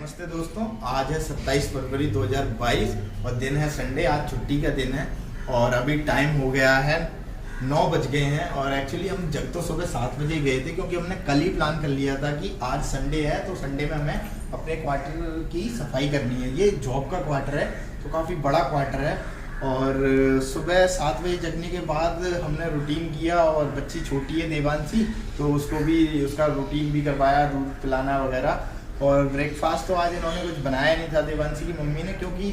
नमस्ते दोस्तों, आज है 27 फरवरी 2022 और दिन है संडे। आज छुट्टी का दिन है और अभी टाइम हो गया है 9 बज गए हैं। और एक्चुअली हम जब तो सुबह 7 बजे गए थे, क्योंकि हमने कल ही प्लान कर लिया था कि आज संडे है तो संडे में हमें अपने क्वार्टर की सफाई करनी है। ये जॉब का क्वार्टर है तो काफ़ी बड़ा क्वार्टर है। और सुबह 7 बजे जगने के बाद हमने रूटीन किया और बच्ची छोटी है देवांशी, तो उसको भी उसका रूटीन भी करवाया, दूध पिलाना वगैरह। और ब्रेकफास्ट तो आज इन्होंने कुछ बनाया नहीं था देवांशी की मम्मी ने, क्योंकि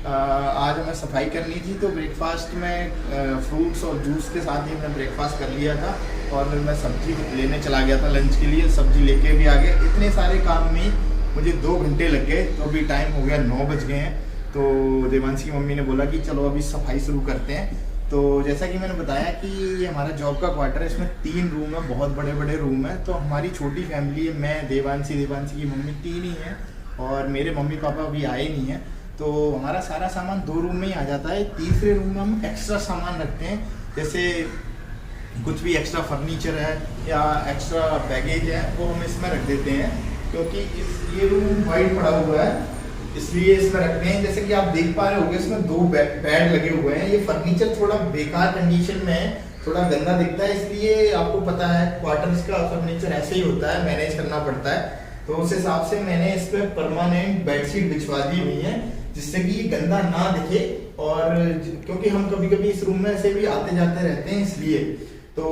आज हमें सफाई करनी थी। तो ब्रेकफास्ट में फ्रूट्स और जूस के साथ ही हमने ब्रेकफास्ट कर लिया था। और फिर मैं सब्जी लेने चला गया था लंच के लिए, सब्जी लेके भी आ गया। इतने सारे काम में मुझे 2 घंटे लग गए। तो अभी टाइम हो गया 9 बज गए हैं। तो देवांशी की मम्मी ने बोला कि चलो अभी सफाई शुरू करते हैं। तो जैसा कि मैंने बताया कि ये हमारा जॉब का क्वार्टर है, इसमें 3 रूम है, बहुत बड़े बड़े रूम है। तो हमारी छोटी फैमिली है, मैं देवांशी की मम्मी 3 ही हैं और मेरे मम्मी पापा अभी आए नहीं हैं। तो हमारा सारा सामान 2 रूम में ही आ जाता है। तीसरे रूम में हम एक्स्ट्रा सामान रखते हैं, जैसे कुछ भी एक्स्ट्रा फर्नीचर है या एक्स्ट्रा बैगेज है वो हम इसमें रख देते हैं, क्योंकि ये रूम वाइड पड़ा हुआ है इसलिए इसमें रखते हैं। जैसे कि आप देख पा रहे होंगे इसमें 2 बेड लगे हुए हैं। ये फर्नीचर थोड़ा बेकार कंडीशन में है, थोड़ा गंदा दिखता है, इसलिए आपको पता है क्वार्टर्स का फर्नीचर ऐसे ही होता है, मैनेज करना पड़ता है। तो उस हिसाब से मैंने इस पर परमानेंट बेडशीट बिछवा दी हुई है, जिससे कि ये गंदा ना दिखे। और क्योंकि हम कभी कभी इस रूम में ऐसे भी आते जाते रहते हैं, इसलिए तो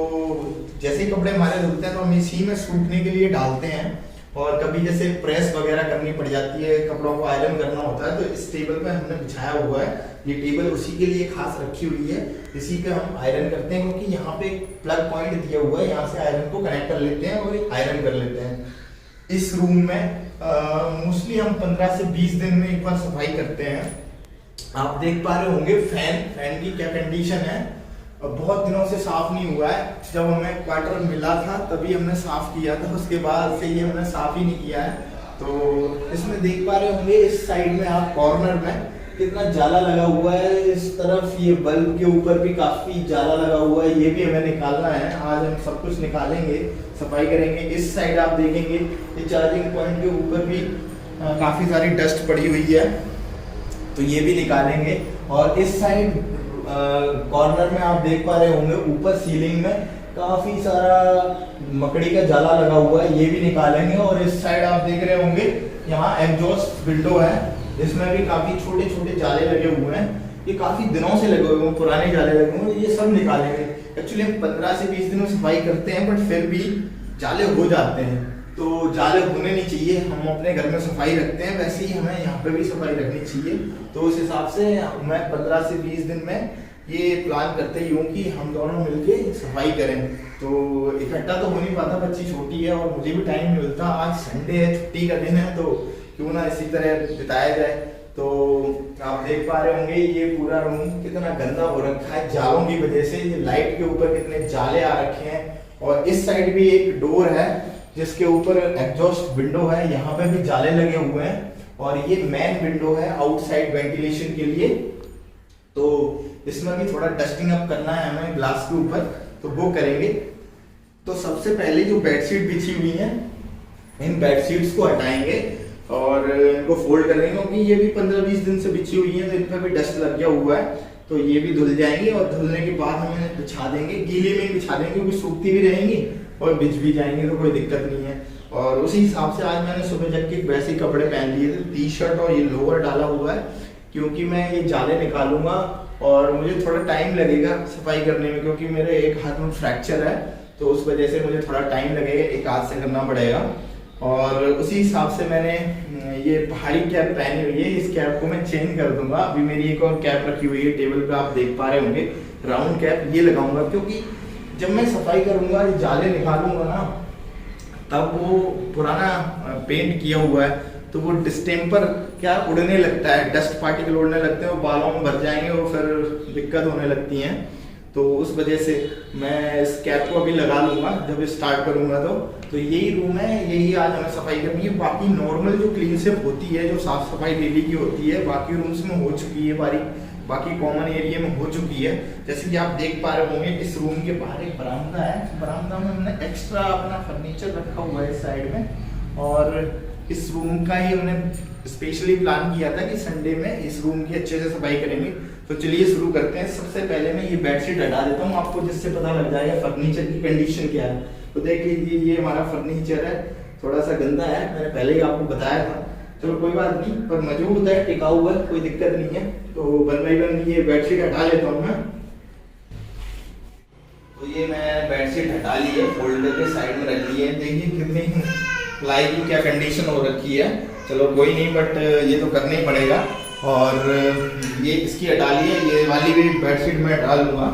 जैसे ही कपड़े हमारे धुलते हैं तो हम इसी में सूखने के लिए डालते हैं। और कभी जैसे प्रेस वगैरह करनी पड़ जाती है, कपड़ों को आयरन करना होता है, तो इस टेबल पे हमने बिछाया हुआ है। ये टेबल उसी के लिए खास रखी हुई है, इसी पे हम आयरन करते हैं, क्योंकि यहाँ पे एक प्लग पॉइंट दिया हुआ है, यहाँ से आयरन को कनेक्ट कर लेते हैं और आयरन कर लेते हैं। इस रूम में मोस्टली हम 15 से 20 दिन में एक बार सफाई करते हैं। आप देख पा रहे होंगे फैन की क्या कंडीशन है, बहुत दिनों से साफ नहीं हुआ है। जब हमें क्वार्टर मिला था तभी हमने साफ किया था, उसके बाद से ये हमने साफ ही नहीं किया है। तो इसमें देख पा रहे होंगे इस साइड में आप कॉर्नर में कितना जाला लगा हुआ है। इस तरफ ये बल्ब के ऊपर भी काफी जाला लगा हुआ है, ये भी हमें निकालना है। आज हम सब कुछ निकालेंगे, सफाई करेंगे। इस साइड आप देखेंगे ये चार्जिंग पॉइंट के ऊपर भी काफी सारी डस्ट पड़ी हुई है, तो ये भी निकालेंगे। और इस साइड कॉर्नर में आप देख पा रहे होंगे ऊपर सीलिंग में काफी सारा मकड़ी का जाला लगा हुआ है, ये भी निकालेंगे। और इस साइड आप देख रहे होंगे यहाँ एग्जॉस्ट विंडो है, इसमें भी काफी छोटे छोटे जाले लगे हुए हैं। ये काफी दिनों से लगे हुए हैं, पुराने जाले लगे हुए हैं, ये सब निकालेंगे। एक्चुअली हम 15 से 20 दिन में सफाई करते हैं, बट फिर भी जाले हो जाते हैं, तो जाले होने नहीं चाहिए। हम अपने घर में सफाई रखते हैं, वैसे ही हमें यहाँ पे भी सफाई रखनी चाहिए। तो उस हिसाब से मैं 15 से 20 दिन में ये प्लान करते ही हूँ कि हम दोनों मिलके सफाई करें। तो इकट्ठा तो हो नहीं पाता, बच्ची छोटी है और मुझे भी टाइम नहीं मिलता। आज संडे है, छुट्टी का दिन है, तो क्यों ना इसी तरह बिताया जाए। तो आप देख पा रहे होंगे ये पूरा रूम कितना गंदा हो रखा है जालों की वजह से। ये लाइट के ऊपर कितने जाले आ रखे हैं। और इस साइड भी एक डोर है जिसके ऊपर एग्जॉस्ट विंडो है, यहाँ पे भी जाले लगे हुए हैं। और ये मेन विंडो है आउटसाइड वेंटिलेशन के लिए, तो इसमें भी थोड़ा डस्टिंग अप करना है हमें ग्लास के ऊपर, तो वो करेंगे। तो सबसे पहले जो बेडशीट बिछी हुई है, इन बेडशीट्स को हटाएंगे और इनको फोल्ड करेंगे, क्योंकि ये भी 15-20 दिन से बिछी हुई है, तो इन पर भी डस्ट लग गया हुआ है। तो ये भी धुल जाएंगे और धुलने के बाद हम इन्हें बिछा देंगे, गीले में बिछा देंगे, क्योंकि सूखती भी रहेंगी और बिछ भी जाएंगे, तो कोई दिक्कत नहीं है। और उसी हिसाब से आज मैंने सुबह जग के वैसे कपड़े पहन लिए थे, टी शर्ट और ये लोअर डाला हुआ है, क्योंकि मैं ये जाले निकालूंगा और मुझे थोड़ा टाइम लगेगा सफाई करने में, क्योंकि मेरे एक हाथ में फ्रैक्चर है, तो उस वजह से मुझे थोड़ा टाइम लगेगा, एक हाथ से करना पड़ेगा। और उसी हिसाब से मैंने ये पहाड़ी कैप पहनी हुई है, इस कैप को मैं चेंज कर दूंगा। अभी मेरी एक और कैप रखी हुई है टेबल पे, आप देख पा रहे होंगे, राउंड कैप, ये लगाऊंगा, क्योंकि जब मैं सफाई करूंगा, ये जाले निकालूंगा ना, तब वो पुराना पेंट किया हुआ है, तो वो डिस्टेम्पर क्या उड़ने लगता है, डस्ट पार्टिकल उड़ने लगते हैं, वो बालों में भर जाएंगे और फिर दिक्कत होने लगती है। तो उस वजह से मैं इस कैप को अभी लगा लूंगा जब स्टार्ट करूंगा। तो यही रूम है, यही आज हमें सफाई करनी है। बाकी नॉर्मल जो क्लीन शेप होती है, जो साफ सफाई डेली की होती है, बाकी रूम्स में हो चुकी है, बाकी कॉमन एरिया में हो चुकी है। जैसे कि आप देख पा रहे होंगे इस रूम के बाहर एक बरामदा है, बरामदा में हमने एक्स्ट्रा अपना फर्नीचर रखा हुआ है इस साइड में। और इस रूम का ही हमने स्पेशली प्लान किया था कि संडे में इस रूम की अच्छे से सफाई करेंगे। तो चलिए शुरू करते हैं। सबसे पहले मैं ये बेडशीट हटा देता हूँ आपको, जिससे पता लग जाएगा फर्नीचर की कंडीशन क्या है। तो देख लीजिए ये हमारा फर्नीचर है, थोड़ा सा गंदा है, मैंने पहले ही आपको बताया था। चलो कोई बात नहीं, पर मजबूत है, टिकाऊ है, कोई दिक्कत नहीं है। तो वन बाई वन ये बेडशीट हटा लेता हूँ मैं। तो ये मैं बेडशीट हटा ली है, फोल्ड करके साइड में रख ली है। देखिए कितनी प्लाई की क्या कंडीशन हो रखी है। चलो कोई नहीं, बट ये तो करना ही पड़ेगा। और ये इसकी हटा ली है, ये वाली भी बेडशीट में हटा लूँगा।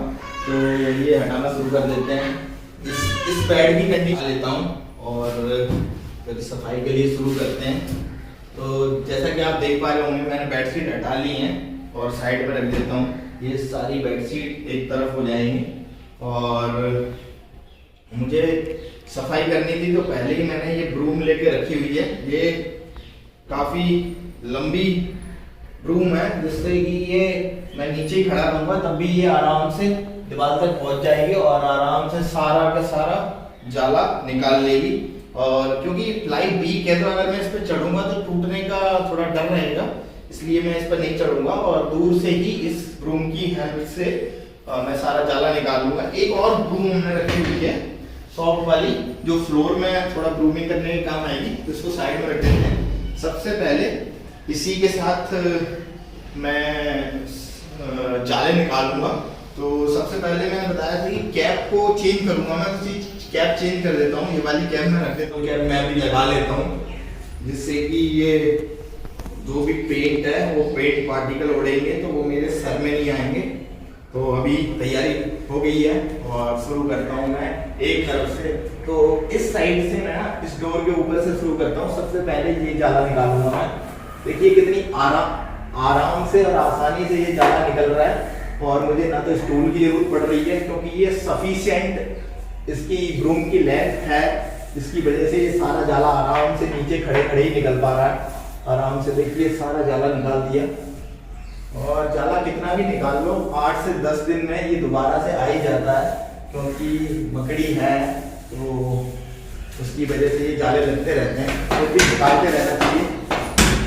तो ये हटाना शुरू कर देते हैं। इस बेड की कंडीशन लेता हूँ और फिर सफाई के लिए शुरू करते हैं। तो जैसा कि आप देख पा रहे होंगे, मैंने बेडशीट हटा ली है और साइड में रख देता हूँ। ये सारी बेडशीट एक तरफ हो जाएंगी। और मुझे सफाई करनी थी, तो पहले ही मैंने ये ब्रूम लेके रखी हुई है। ये काफ़ी लंबी ब्रूम है, जिससे कि ये मैं नीचे ही खड़ा रहूँगा तब भी ये आराम से दीवार तक पहुँच जाएगी और आराम से सारा का सारा जाला निकाल लेगी। और क्योंकि प्लाई वीक है, तो अगर मैं इस पर चढ़ूंगा तो टूटने का थोड़ा डर रहेगा, इसलिए मैं इस पर नहीं चढ़ूंगा और दूर से ही इस ब्रूम की हेल्प से मैं सारा जाला निकाल लूंगा। एक और ब्रूम हमने रखी हुई है सॉफ्ट वाली, जो फ्लोर में थोड़ा ब्रूमिंग करने के काम आएगी, तो इसको साइड में रख देते हैं। सबसे पहले इसी के साथ मैं जाले निकालूंगा। तो सबसे पहले मैंने बताया था कि कैप को चेंज करूंगा मैं, तो कैप चेंज कर देता हूँ। ये वाली कैप मैं रख देता हूँ, कैप मैं भी लगा लेता हूँ, जिससे कि ये जो भी पेंट है वो पेंट पार्टिकल उड़ेंगे तो वो मेरे सर में नहीं आएंगे। तो अभी तैयारी हो गई है और शुरू करता हूँ मैं एक तरफ से। तो इस साइड से मैं इस डोर के ऊपर से शुरू करता हूँ। सबसे पहले ये जाला निकालूंगा मैं। देखिए कितनी आराम से और आसानी से ये जाला निकल रहा है और मुझे ना तो स्टूल की जरूरत पड़ रही है, क्योंकि ये सफिशिएंट इसकी ब्रूम की लेंथ है, जिसकी वजह से ये सारा जाला आराम से नीचे खड़े खड़े ही निकल पा रहा है। आराम से देखिए सारा जाला निकाल दिया। और जाला कितना भी निकाल लो, 8 से 10 दिन में ये दोबारा से आ ही जाता है, क्योंकि मकड़ी है तो उसकी वजह से ये जाले लगते रहते हैं। तो भी निकालते रहना चाहिए,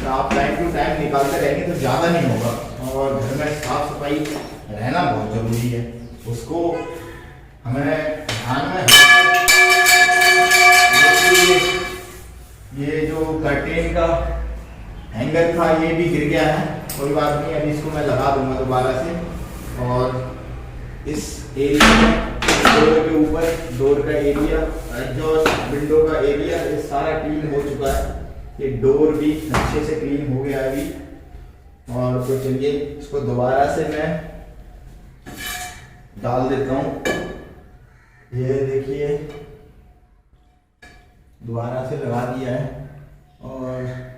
तो आप टाइम टू टाइम निकालते रहेंगे तो ज़्यादा नहीं होगा। और घर में साफ सफाई रहना बहुत ज़रूरी है, उसको हमें ध्यान में। ये जो कर्टेन का हैंगर था ये भी गिर गया है, कोई बात नहीं, अभी इसको मैं लगा दूंगा दोबारा से। और इस एरिया में डोर के ऊपर डोर का एरिया, एग्जॉस्ट विंडो का एरिया, ये सारा क्लीन हो चुका है। ये डोर भी अच्छे से क्लीन हो गया अभी। और तो चलिए इसको दोबारा से मैं डाल देता हूँ। ये देखिए दोबारा से लगा दिया है। और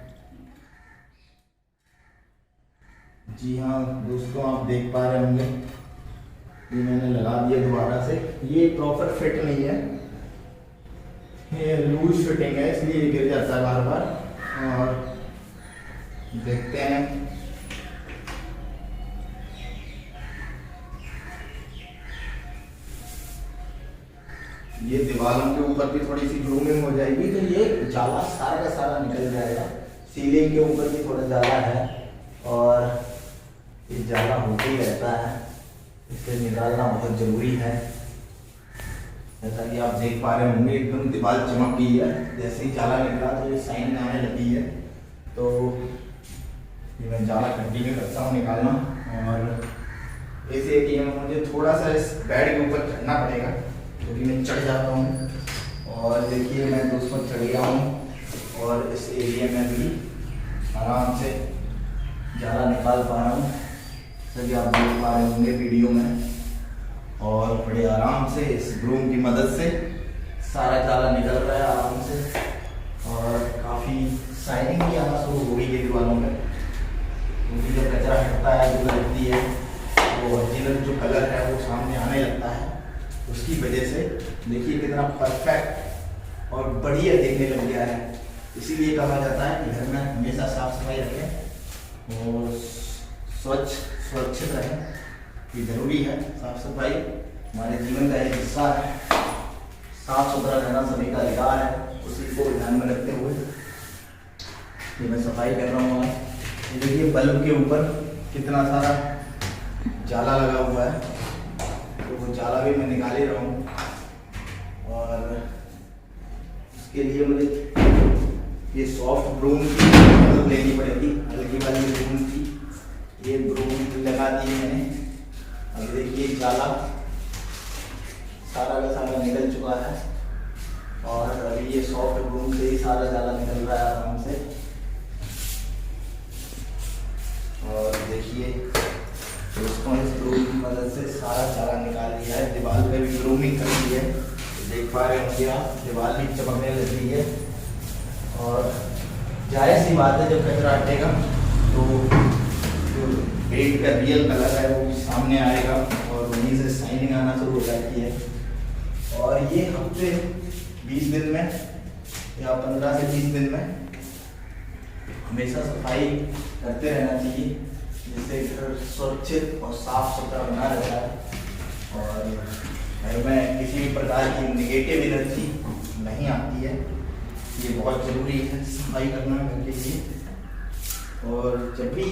जी हाँ दोस्तों, आप देख पा रहे होंगे ये मैंने लगा दिया दोबारा से। ये प्रॉपर फिट नहीं है, ये लूज फिटिंग है, इसलिए ये गिर जाता है बार बार। और देखते हैं, ये दीवारों के ऊपर भी थोड़ी सी ग्रूमिंग हो जाएगी, तो ये जाला सारा का सारा निकल जाएगा। सीलिंग के ऊपर भी थोड़ा जाला है और ये जाला होते ही रहता है, इसे निकालना बहुत जरूरी है। जैसा कि आप देख पा रहे होंगे एकदम दीवार चमक गई है, जैसे ही जाला निकला तो ये साइन में आने लगी है। तो ये मैं जाला कंटिन्यू करता हूँ निकालना। और इस एरिया में मुझे थोड़ा सा इस बेड के ऊपर चढ़ना पड़ेगा, क्योंकि मैं चढ़ जाता हूँ। और देखिए मैं दोस्तों चढ़ गया हूँ और इस एरिया में भी आराम से जाला निकाल पा रहा हूँ, जैसे आप देख पा रहे होंगे वीडियो में। और बड़े आराम से इस ब्रूम की मदद से सारा जाला निकल रहा है आराम से। और काफ़ी शाइनिंग भी आना शुरू हो गई है दीवारों में, क्योंकि जब कचरा हटता है जो लगती है वो ओरिजिनल जो कलर है वो सामने आने लगता है। उसकी वजह से देखिए कितना परफेक्ट और बढ़िया देखने लग गया है। इसीलिए कहा जाता है कि घर में हमेशा साफ सफाई रखें और सुरक्षित रहें, ये जरूरी है। साफ सफाई हमारे जीवन का एक हिस्सा है, साफ सुथरा रहना सभी का अधिकार है। उसी को ध्यान में रखते हुए ये मैं सफाई कर रहा हूँ। ये देखिए बल्ब के ऊपर कितना सारा जाला लगा हुआ है, तो वो जाला भी मैं निकाल ही रहा हूँ। और उसके लिए मुझे ये सॉफ्ट ब्रूम की मदद लेनी पड़ेगी, हल्की वाली ब्रूम की। ये ब्रूम लगा दी है मैंने। अब देखिए जाला सारा का सारा निकल चुका है, और अभी ये सॉफ्ट ब्रूम से ही सारा जाला निकल रहा है आराम से। और देखिए दोस्तों, इस ब्रूम की मदद से सारा जाला निकाल लिया है। दीवार पे भी ब्रूमिंग कर दी है, देख पा रहे होंगे आप, दीवार भी चमकने लगी है। और जाहिर सी बात है, जब कचरा हटेगा तो जो पेंट का रियल कलर है वो सामने आएगा और वहीं से शाइनिंग आना शुरू हो जाती है। और ये हफ्ते 20 दिन में या 15 से 20 दिन में हमेशा सफाई करते रहना चाहिए, जिससे घर सुरक्षित और साफ सुथरा बना रहता है और घर में किसी भी प्रकार की निगेटिव एनर्जी नहीं आती है। ये बहुत ज़रूरी है सफाई करना घर के लिए। और जब भी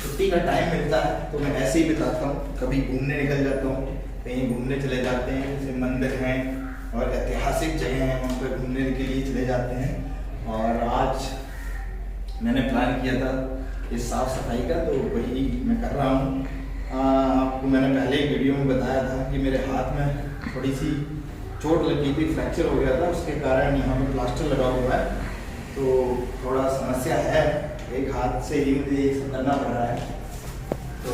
छुट्टी का टाइम मिलता है तो मैं ऐसे ही बिताता हूँ। कभी घूमने निकल जाता हूँ, कहीं घूमने चले जाते हैं, जैसे मंदिर हैं और ऐतिहासिक जगह हैं, वहाँ पर घूमने के लिए चले जाते हैं। और आज मैंने प्लान किया था इस साफ़ सफाई का, तो वही मैं कर रहा हूँ। आपको मैंने पहले ही वीडियो में बताया था कि मेरे हाथ में थोड़ी सी चोट लगी थी, फ्रैक्चर हो गया था, उसके कारण यहाँ पे प्लास्टर लगा हुआ है, तो थोड़ा समस्या है। एक हाथ से ही मुझे ये सब करना पड़ रहा है, तो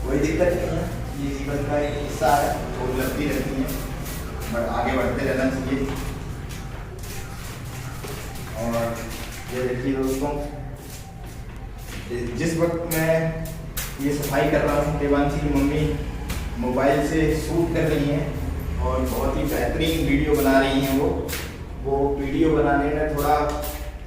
कोई दिक्कत नहीं है, ये जीवन का एक हिस्सा है, चोट लगती रहती है, बट आगे बढ़ते रहना चाहिए। और ये देखिए दोस्तों, जिस वक्त मैं ये सफाई कर रहा हूँ, देवांशी की मम्मी मोबाइल से शूट कर रही हैं और बहुत ही बेहतरीन वीडियो बना रही हैं। वो वीडियो बनाने में थोड़ा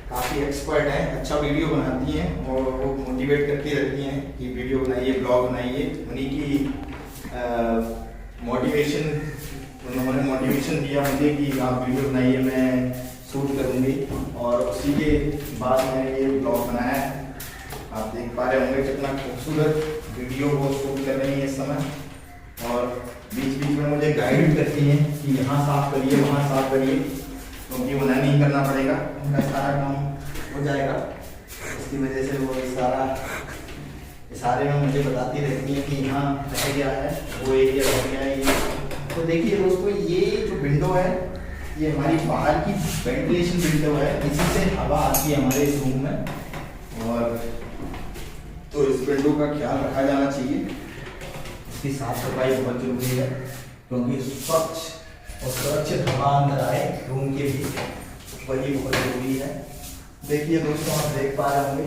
काफ़ी एक्सपर्ट हैं, अच्छा वीडियो बनाती हैं और वो मोटिवेट करती रहती हैं कि वीडियो बनाइए, ब्लॉग बनाइए। उन्हीं की मोटिवेशन, उन्होंने मोटिवेशन दिया मुझे कि आप वीडियो बनाइए, मैं शूट करूँगी, और उसी के बाद मैंने ये ब्लॉग बनाया है। आप देख पा रहे होंगे कितना खूबसूरत वीडियो वो शूट कर रही है इस समय, और बीच बीच में मुझे गाइड करती हैं कि यहाँ साफ करिए, वहाँ साफ करिए, क्योंकि उन्हें नहीं करना पड़ेगा, उनका सारा काम हो जाएगा। इसकी वजह से वो इशारे में मुझे बताती रहती है कि यहाँ रह गया है, वो एरिया रह गया है ये। तो देखिए दोस्तों, ये जो विंडो है ये हमारी बाहर की वेंटिलेशन विंडो है, इसी से हवा आती है हमारे इस रूम में, और तो इस विंडो का ख्याल रखा जाना चाहिए। इसकी साफ सफाई बहुत जरूरी है, क्योंकि स्वच्छ और सुरक्षित हवा अंदर आए रूम के भी, वही बहुत जरूरी है। देखिए दोस्तों, आप देख पा रहे होंगे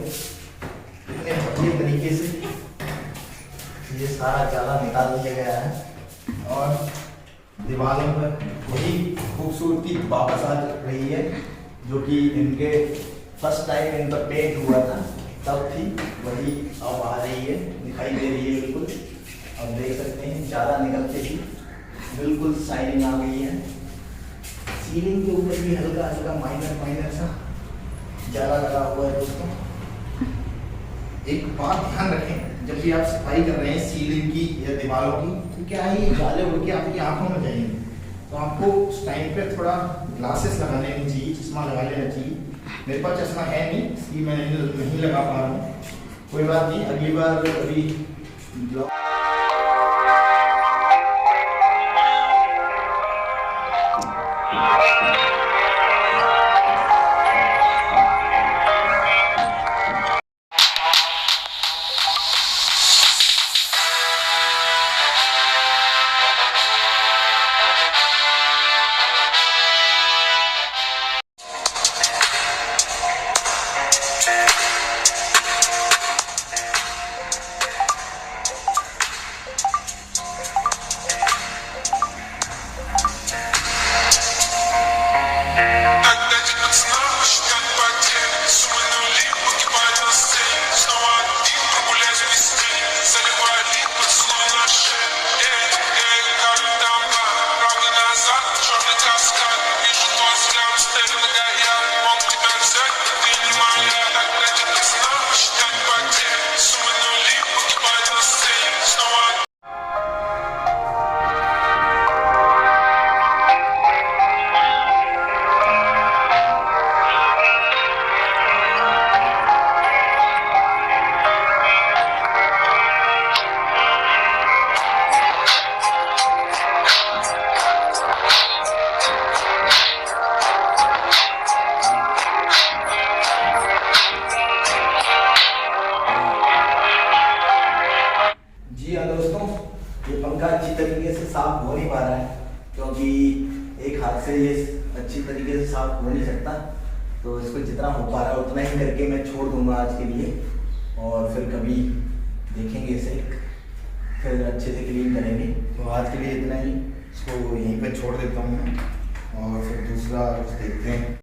कितने बढ़िया तरीके से ये सारा जाला निकाल दिया गया है, और दीवारों पर वही खूबसूरती वापस आ रही है जो कि इनके फर्स्ट टाइम इन पर पेंट हुआ था तब थी, वही अब आ रही है, दिखाई दे रही है बिल्कुल। अब देख सकते हैं जाला निकलते ही बिल्कुल शाइनिंग आ गई है। सीलिंग के ऊपर भी हल्का हल्का माइनर सा जाला लगा हुआ है दोस्तों। एक बात ध्यान रखें, जब भी आप सफाई कर रहे हैं सीलिंग की या दीवारों की, तो क्या है, ये जाले उड़ के आपकी आंखों में जाएंगे, तो आपको उस टाइम पे थोड़ा ग्लासेस लगा लेनी चाहिए, चश्मा लगा लेना चाहिए। मेरे पास चश्मा है नहीं, इसलिए मैं नहीं लगा पा रहा हूँ। कोई बात नहीं, अगली बार अभी जितना हो पा रहा है उतना ही करके मैं छोड़ दूंगा आज के लिए, और फिर कभी देखेंगे इसे, फिर अच्छे से क्लीन करेंगे। तो आज के लिए इतना ही, इसको यहीं पे छोड़ देता हूँ मैं, और फिर दूसरा देखते हैं।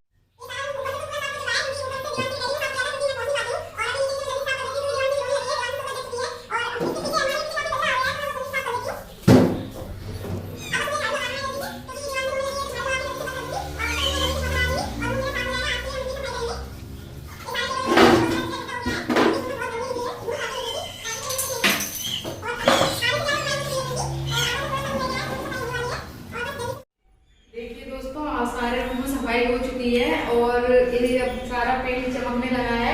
सारे रूम में सफाई हो चुकी है और ये अब सारा पेंट चमकने लगा है।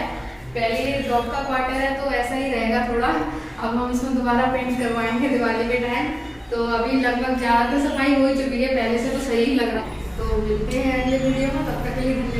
पहले ये ड्रॉप का क्वार्टर है तो ऐसा ही रहेगा थोड़ा, अब हम इसमें दोबारा पेंट करवाएंगे दिवाली के टाइम। तो अभी लगभग ज़्यादा सफाई हो चुकी है, पहले से तो सही लग रहा है। तो मिलते हैं अगले वीडियो में, तब तक के लिए धन्यवाद।